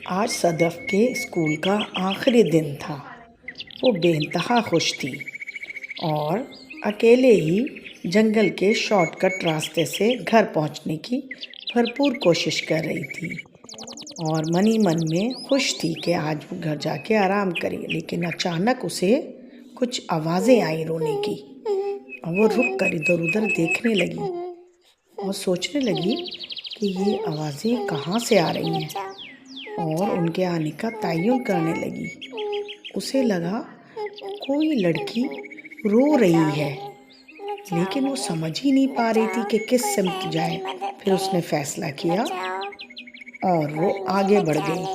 आज सदफ के स्कूल का आखिरी दिन था। वो बेइंतहा खुश थी और अकेले ही जंगल के शॉर्टकट रास्ते से घर पहुंचने की भरपूर कोशिश कर रही थी और मन ही मन में खुश थी कि आज वो घर जाके आराम करे। लेकिन अचानक उसे कुछ आवाज़ें आई रोने की और वो रुक कर इधर उधर देखने लगी और सोचने लगी कि ये आवाज़ें कहाँ से आ रही हैं और उनके आने का तयन करने लगी। उसे लगा कोई लड़की रो रही है, लेकिन वो समझ ही नहीं पा रही थी कि किस सिमत जाए। फिर उसने फैसला किया और वो आगे बढ़ गई,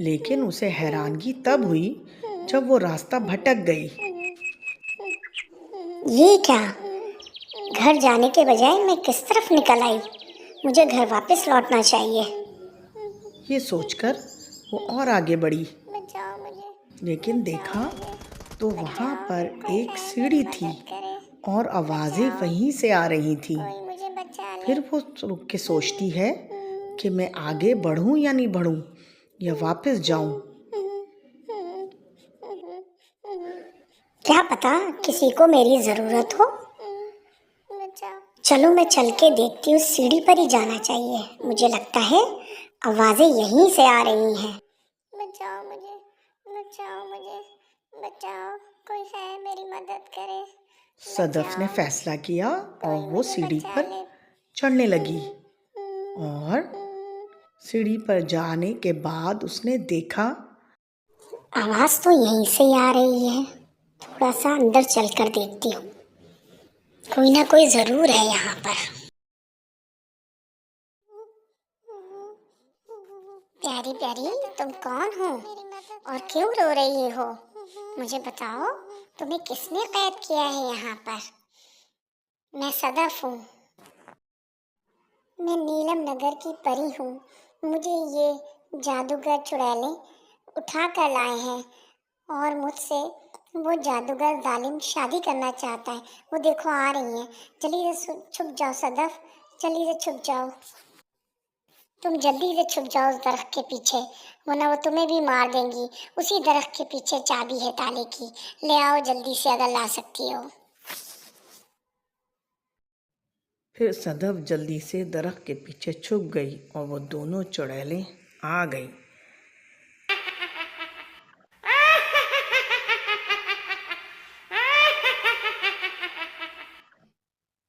लेकिन उसे हैरानगी तब हुई जब वो रास्ता भटक गई। ये क्या, घर जाने के बजाय मैं किस तरफ निकल आई। मुझे घर वापस लौटना चाहिए। ये सोचकर वो और आगे बढ़ी, लेकिन देखा तो वहाँ पर एक सीढ़ी थी और आवाज़ें वहीं से आ रही थी। फिर वो रुक के सोचती है कि मैं आगे बढ़ूं या नहीं बढ़ूं या वापस जाऊं। क्या पता किसी को मेरी ज़रूरत हो। चलो मैं चल के देखती हूँ, सीढ़ी पर ही जाना चाहिए। मुझे लगता है आवाज़ें यहीं से आ रही हैं। बचाओ मुझे, बचाओ मुझे, बचाओ, कोई है मेरी मदद करे। सदफ ने फैसला किया और वो सीढ़ी पर चढ़ने लगी और सीढ़ी पर जाने के बाद उसने देखा आवाज़ तो यहीं से ही आ रही है। थोड़ा सा अंदर चलकर देखती हूँ, कोई ना कोई ज़रूर है यहाँ पर। प्यारी प्यारी, तुम कौन हो और क्यों रो रही हो? मुझे बताओ, तुम्हें किसने कैद किया है यहाँ पर? मैं सदफ हूँ। मैं नीलम नगर की परी हूँ। मुझे ये जादूगर चुड़ैलें उठा कर लाए हैं और मुझसे वो जादूगर जालिम शादी करना चाहता है। वो देखो आ रही हैं। जल्दी से छुप जाओ सदफ, जल्दी से छुप जाओ। तुम जल्दी से छुप जाओ उस दरख्त के पीछे, वरना वो तुम्हें भी मार देंगी। उसी दरख्त के पीछे चाबी है ताले की, ले आओ जल्दी से अगर ला सकती हो। फिर सदफ जल्दी से दरख्त के पीछे छुप गई और वो दोनों चुड़ैलें आ गई।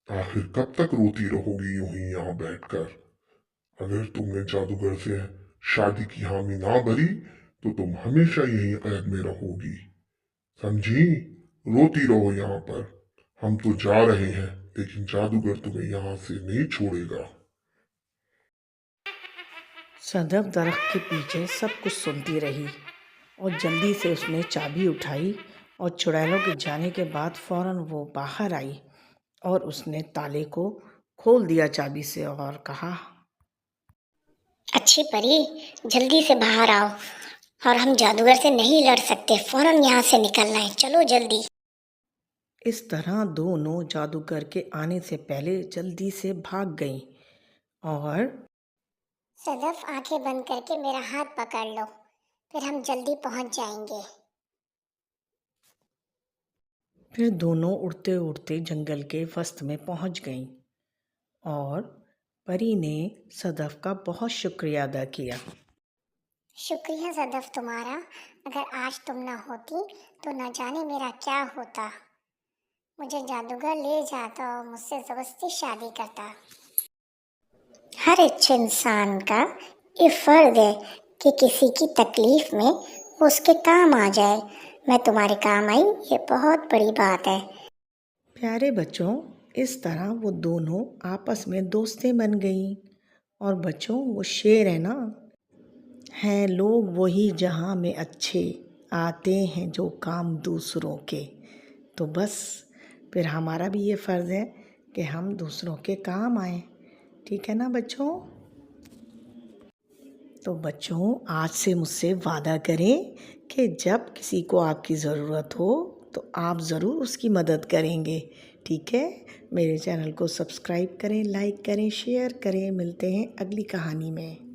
आखिर कब तक रोती रहोगी यूं ही यहाँ बैठकर? अगर तुमने जादूगर से शादी की हामी ना भरी तो तुम हमेशा यहीं कैद में रहोगी, समझी? रोती रहो यहाँ पर। हम तो जा रहे हैं, लेकिन जादूगर तुम्हें यहाँ से नहीं छोड़ेगा। सदफ दरख्त के पीछे सब कुछ सुनती रही और जल्दी से उसने चाबी उठाई और चुड़ैलों के जाने के बाद फौरन वो बाहर आई और उसने ताले को खोल दिया चाबी से और कहा, अच्छी परी, जल्दी से बाहर आओ और हम जादूगर से नहीं लड़ सकते। फौरन यहाँ से निकलना है, चलो जल्दी। इस तरह दोनों जादूगर के आने से पहले जल्दी से भाग गईं और सदफ आंखें बंद करके मेरा हाथ पकड़ लो, फिर हम जल्दी पहुँच जाएंगे। फिर दोनों उड़ते उड़ते जंगल के वसत में पहुंच गईं और परी ने सदफ का बहुत शुक्रिया अदा किया। शुक्रिया सदफ तुम्हारा। अगर आज तुम ना होती तो न जाने मेरा क्या होता। मुझे जादूगर ले जाता और मुझसे जबरदस्ती शादी करता। हर अच्छे इंसान का ये फर्ज है कि किसी की तकलीफ में वो उसके काम आ जाए। मैं तुम्हारे काम आई, ये बहुत बड़ी बात है। प्यारे बच्चों, इस तरह वो दोनों आपस में दोस्तें बन गईं। और बच्चों, वो शेर है ना, हैं लोग वही जहाँ में अच्छे, आते हैं जो काम दूसरों के। तो बस फिर हमारा भी ये फ़र्ज़ है कि हम दूसरों के काम आएँ। ठीक है ना बच्चों? तो बच्चों, आज से मुझसे वादा करें कि जब किसी को आपकी ज़रूरत हो तो आप ज़रूर उसकी मदद करेंगे। ठीक है, मेरे चैनल को सब्सक्राइब करें, लाइक करें, शेयर करें। मिलते हैं अगली कहानी में।